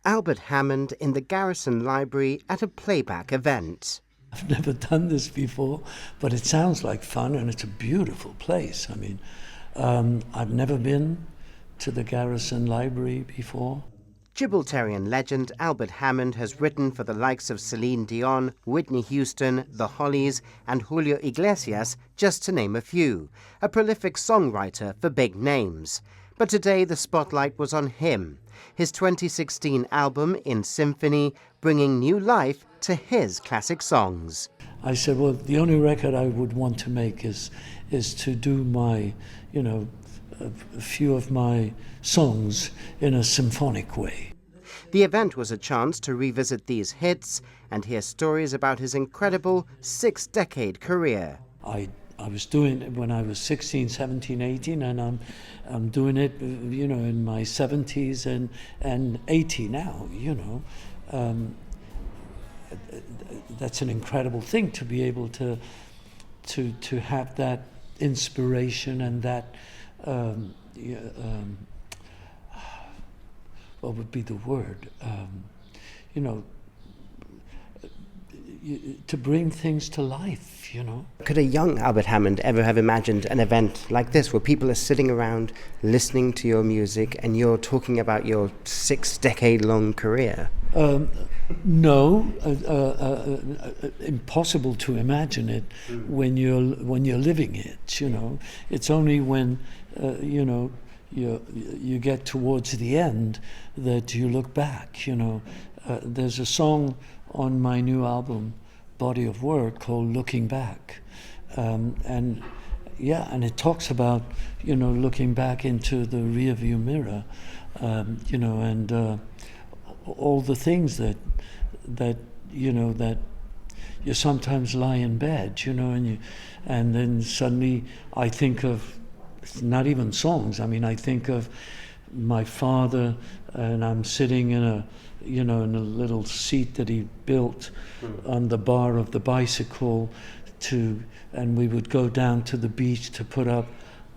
Albert Hammond in the Garrison Library at a playback event. I've never done this before, but it sounds like fun and it's a beautiful place. I mean, I've never been to the Garrison Library before. Gibraltarian legend Albert Hammond has written for the likes of Celine Dion, Whitney Houston, The Hollies and Julio Iglesias, just to name a few. A prolific songwriter for big names. But today the spotlight was on him. His 2016 album, In Symphony, bringing new life to his classic songs. I said, well, the only record I would want to make is to do my, a few of my songs in a symphonic way. The event was a chance to revisit these hits and hear stories about his incredible 6-decade career. I was doing it when I was 16, 17, 18, and I'm doing it, in my 70s and 80 now, That's an incredible thing to be able to have that inspiration and that, what would be the word? To bring things to life, Could a young Albert Hammond ever have imagined an event like this where people are sitting around listening to your music and you're talking about your 6-decade-long career? No, impossible to imagine it when you're living it. It's only when you get towards the end that you look back. There's a song on my new album, Body of Work, called Looking Back. And it talks about, looking back into the rearview mirror, and all the things that you sometimes lie in bed, and then suddenly I think of, not even songs, I think of my father, and I'm sitting in a little seat that he built on the bar of the bicycle and we would go down to the beach to put up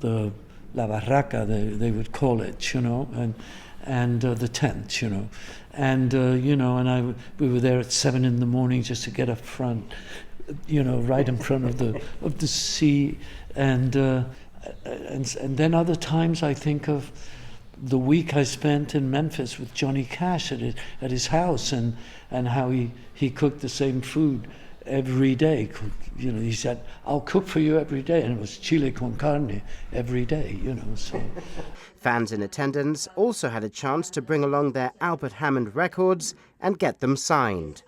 the la barraca, they would call it, and the tent, and we were there at 7 a.m. just to get up front, right in front of the sea, and then other times I think of the week I spent in Memphis with Johnny Cash at his house, and how he cooked the same food every day. He said, "I'll cook for you every day," and it was chile con carne every day. So. Fans in attendance also had a chance to bring along their Albert Hammond records and get them signed.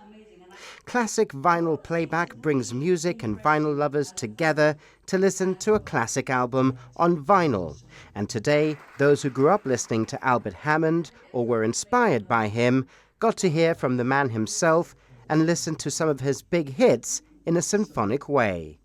Classic Vinyl Playback brings music and vinyl lovers together to listen to a classic album on vinyl. And today, those who grew up listening to Albert Hammond or were inspired by him got to hear from the man himself and listen to some of his big hits in a symphonic way.